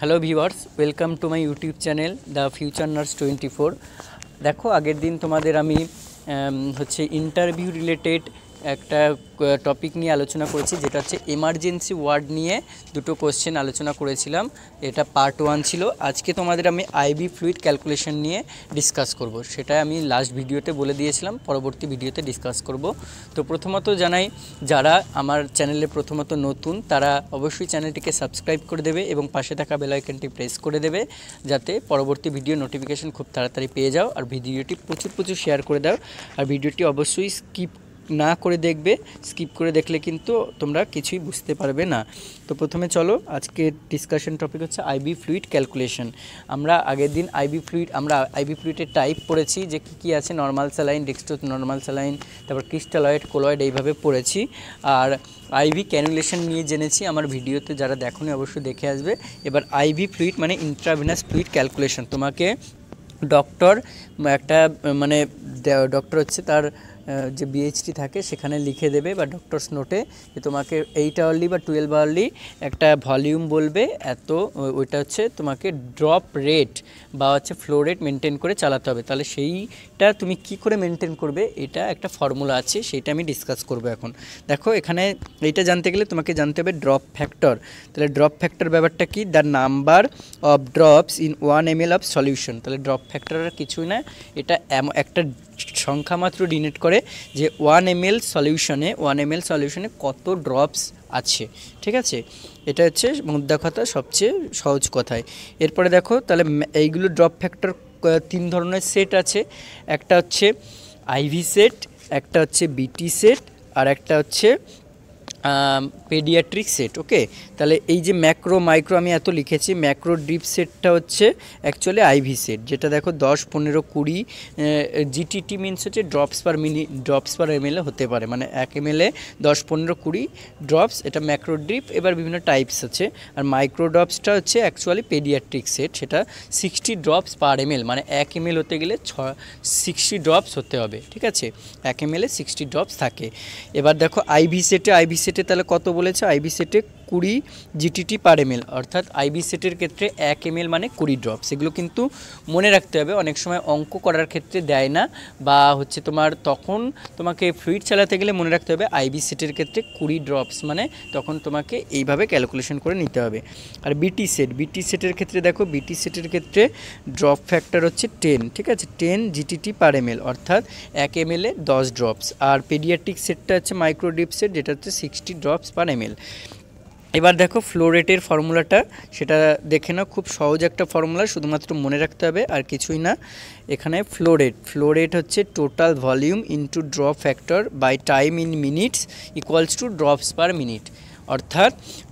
Hello viewers, welcome to my YouTube channel the future nurse 24। দেখো, আগের দিন তোমাদের আমি ইন্টারভিউ রিলেটেড একটা টপিক নিয়ে আলোচনা করেছি, যেটা হচ্ছে এমার্জেন্সি ওয়ার্ড নিয়ে দুটো কোশ্চেন আলোচনা করেছিলাম। এটা পার্ট 1 ছিল। আজকে তোমাদের আমি আইভি ফ্লুইড ক্যালকুলেশন নিয়ে ডিসকাস করব। সেটা আমি লাস্ট ভিডিওতে বলে দিয়েছিলাম, পরবর্তী ভিডিওতে ডিসকাস করব। তো প্রথমত জানাই, যারা আমার চ্যানেলে প্রথমত নতুন, তারা অবশ্যই চ্যানেলটিকে সাবস্ক্রাইব করে দেবে এবং পাশে থাকা বেল আইকনটি প্রেস করে দেবে, যাতে পরবর্তী ভিডিও নোটিফিকেশন খুব তাড়াতাড়ি পেয়ে যাও। আর ভিডিওটি প্রচুর শেয়ার করে দাও। আর ভিডিওটি অবশ্যই স্কিপ না করে দেখবে। স্কিপ করে দেখলে কিন্তু তোমরা কিছুই বুঝতে পারবে না। তো প্রথমে চলো, আজকে ডিসকাশন টপিক হচ্ছে আইভি ফ্লুইড ক্যালকুলেশন। আমরা আগের দিন আইভি ফ্লুইডের টাইপ পড়েছি, যে কী আছে, normal saline, dextrose normal saline, তারপর ক্রিস্টালয়েড, কোলয়েড, এইভাবে পড়েছি। আর আইভি ক্যানুলেশন নিয়ে জেনেছি। আমার ভিডিওতে যারা দেখোনি অবশ্যই দেখে আসবে। এবার আইভি ফ্লুইড মানে ইন্ট্রাভেনাস ফ্লুইড ক্যালকুলেশন। তোমাকে ডক্টর ডক্টর হচ্ছে তার যে বিএইচডি থাকে সেখানে লিখে দেবে, বা ডক্টরস নোটে, যে তোমাকে 8 আওয়ারলি বা 12 আওয়ারলি একটা ভলিউম বলবে এত, ওইটা হচ্ছে তোমাকে ড্রপ রেট বা হচ্ছে ফ্লো রেট মেনটেন করে চালাতে হবে। তাহলে সেইটা তুমি কি করে মেনটেন করবে, এটা একটা ফর্মুলা আছে, সেইটা আমি ডিসকাস করব এখন। দেখো, এখানে এইটা জানতে গেলে তোমাকে জানতে হবে ড্রপ ফ্যাক্টর। তাহলে ড্রপ ফ্যাক্টর ব্যাপারটা কি? The number of drops in 1 ml of solution. তাহলে ড্রপ ফ্যাক্টর আর কিছুই না, এটা একটা সংখ্যা মাত্র ডিনোট করে যে 1 ml সলিউশনে কত ড্রপস আছে। ঠিক আছে, এটা হচ্ছে মুদ্রা কথা, সবচেয়ে সহজ কথায়। এরপরে দেখো, তাহলে এইগুলো ড্রপ ফ্যাক্টর 3 ধরনের সেট আছে। একটা হচ্ছে আইভি সেট, একটা হচ্ছে বিটি সেট, আর একটা হচ্ছে পেডিয়াট্রিক সেট। ওকে, তাহলে এই যে ম্যাক্রো মাইক্রো আমি এত লিখেছি, ম্যাক্রো ড্রিপ সেটটা হচ্ছে অ্যাকচুয়ালি আইভি সেট, যেটা দেখো 10, 15, 20 জিটিটি মিনস হচ্ছে ড্রপস পার এমএলএ হতে পারে, মানে 1 ml 10, 15, 20 ড্রপস, এটা ম্যাক্রো ড্রিপ। এবার বিভিন্ন টাইপস আছে। আর মাইক্রো ড্রপসটা হচ্ছে অ্যাকচুয়ালি পেডিয়াট্রিক সেট, সেটা 60 ড্রপস পার ml, মানে 1 ml হতে গেলে 60 ড্রপস হতে হবে। ঠিক আছে, 1 ml 60 ড্রপস থাকে। এবার দেখো আইভি সেটে তাহলে কত বলেছে? আইভি সেটে 20 জিটিটি পার ml, অর্থাৎ আইভি সেটের ক্ষেত্রে 1 ml মানে 20 ড্রপস। এগুলো কিন্তু মনে রাখতে হবে, অনেক সময় অঙ্ক করার ক্ষেত্রে দেয় না, বা হচ্ছে তখন তোমাকে ফ্লুইড চালাতে গেলে মনে রাখতে হবে আইভি সেটের ক্ষেত্রে 20 ড্রপস, মানে তখন তোমাকে এইভাবে ক্যালকুলেশন করে নিতে হবে। আর বিটি সেটের ক্ষেত্রে দেখো, বিটি সেটের ক্ষেত্রে ড্রপ ফ্যাক্টর হচ্ছে 10। ঠিক আছে, 10 জিটিটি পার ml, অর্থাৎ 1 ml 10 ড্রপস। আর পেডিয়াট্রিক সেটটা হচ্ছে মাইক্রো ড্রিপ সেট, যেটা হচ্ছে 60 ড্রপস পার ml। এবার দেখো ফ্লো রেটের ফর্মুলাটা, সেটা দেখে নাও, খুব সহজ একটা ফর্মুলা, শুধুমাত্র মনে রাখতে হবে, আর কিছুই না। এখানে ফ্লো রেট হচ্ছে total volume into drop factor by time in minutes equals to drops per minute. অর্থাৎ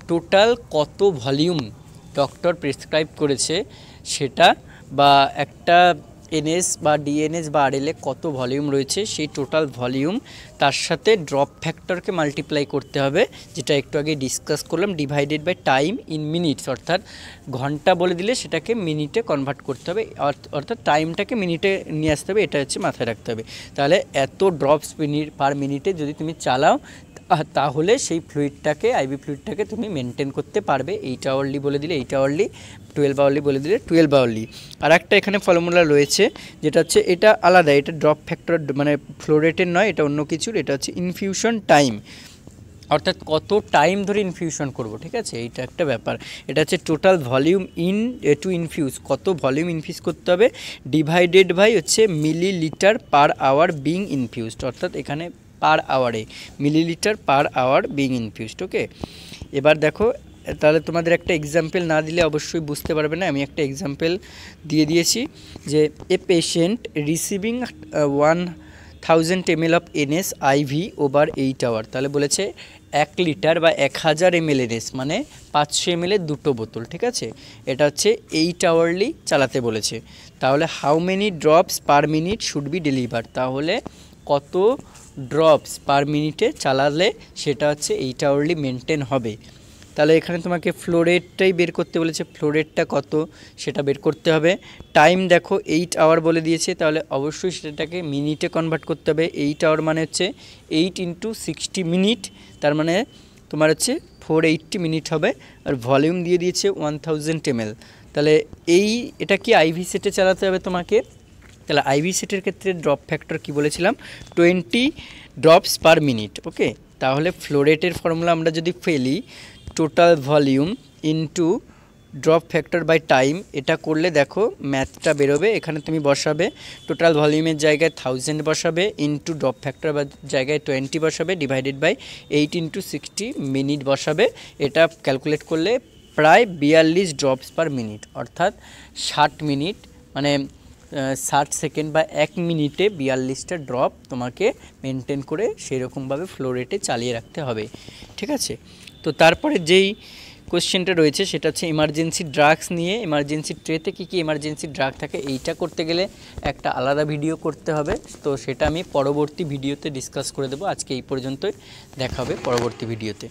টোটাল কত ভলিউম ডক্টর প্রেসক্রাইব করেছে সেটা, বা একটা এনএস বা ডিএনএস বা আরএলএ কত ভলিউম রয়েছে, সেই টোটাল ভলিউম তার সাথে ড্রপ ফ্যাক্টরকে মাল্টিপ্লাই করতে হবে, যেটা একটু আগে ডিসকাস করলাম, divided by time in minutes. অর্থাৎ ঘন্টা বলে দিলে সেটাকে মিনিটে কনভার্ট করতে হবে, অর্থাৎ টাইমটাকে মিনিটে নিয়ে আসতে হবে, এটা হচ্ছে মাথায় রাখতে হবে। তাহলে এত ড্রপস পার মিনিটে যদি তুমি চালাও, তাহলে সেই আইভি ফ্লুইডটাকে তুমি মেনটেন করতে পারবে। 8 আওয়ারলি বলে দিলে 8 আওয়ারলি, 12 আওয়ারলি বলে দিলে 12 আওয়ারলি। আর একটা এখানে ফর্মুলা রয়েছে, যেটা হচ্ছে এটা আলাদা, এটা ড্রপ ফ্যাক্টর মানে ফ্লো রেটের নয়, এটা অন্য কিছুর। এটা হচ্ছে ইনফিউশন টাইম, অর্থাৎ কত টাইম ধরে ইনফিউশন করব। ঠিক আছে, এইটা একটা ব্যাপার। এটা হচ্ছে টোটাল ভলিউম টু ইনফিউজ, কত ভলিউম ইনফিউজ করতে হবে, ডিভাইডেড বাই হচ্ছে millilitre per hour being infused, অর্থাৎ এখানে পার আওয়ারে, millilitre per hour being infused. Okay, এবার দেখো, তাহলে তোমাদের একটা এক্সাম্পল না দিলে অবশ্যই বুঝতে পারবে না। আমি একটা এক্সাম্পল দিয়ে দিয়েছি, যে a patient receiving 1000 ml of NS IV over 8 hour. তাহলে বলেছে 1 লিটার বা 1000 ml এনএস, মানে 500 ml দুটো বোতল। ঠিক আছে, এটা হচ্ছে 8 আওয়ারলি চালাতে বলেছে। তাহলে how many drops per minute should be deliver, তাহলে কত ড্রপস পার মিনিটে চালালে সেটা হচ্ছে 8 আওয়ারলি মেনটেন হবে। তাহলে এখানে তোমাকে ফ্লো রেটটাই বের করতে বলেছে, ফ্লো রেটটা কত সেটা বের করতে হবে। টাইম দেখো 8 আওয়ার বলে দিয়েছে, তাহলে অবশ্যই সেটাকে মিনিটে কনভার্ট করতে হবে। 8 আওয়ার মানে হচ্ছে 8 × 60 মিনিট, তার মানে তোমার হচ্ছে 480 মিনিট হবে। আর ভলিউম দিয়ে দিয়েছে 1000 ml। তাহলে এটা কি আইভি সেটে চালাতে হবে তোমাকে। তাহলে আইভি সেটের ক্ষেত্রে ড্রপ ফ্যাক্টর কি বলেছিলাম 20 ড্রপস পার মিনিট। ওকে, তাহলে ফ্লো রেটের ফর্মুলা আমরা যদি ফেলি total volume into drop factor by time, এটা করলে দেখো ম্যাথটা বেরোবে। এখানে তুমি বসাবে টোটাল ভলিউমের জায়গায় 1000 বসাবে, ইনটু ড্রপ ফ্যাক্টর জায়গায় 20 বসাবে, ডিভাইডেড বাই 8 × 60 মিনিট বসাবে। এটা ক্যালকুলেট করলে প্রায় 42 ড্রপস পার মিনিট, অর্থাৎ 60 মিনিট মানে 60 সেকেন্ড বা 1 মিনিটে 42টা ড্রপ তোমাকে মেনটেন করে সেরকমভাবে ফ্লো রেটে চালিয়ে রাখতে হবে। ঠিক আছে, তো তারপরে যেই কোশ্চেনটা রয়েছে সেটা হচ্ছে ইমার্জেন্সি ড্রাগস নিয়ে। ইমার্জেন্সি ট্রেতে কী কী ইমার্জেন্সি ড্রাগ থাকে এইটা করতে গেলে একটা আলাদা ভিডিও করতে হবে, তো সেটা আমি পরবর্তী ভিডিওতে ডিসকাস করে দেবো। আজকে এই পর্যন্তই, দেখা হবে পরবর্তী ভিডিওতে।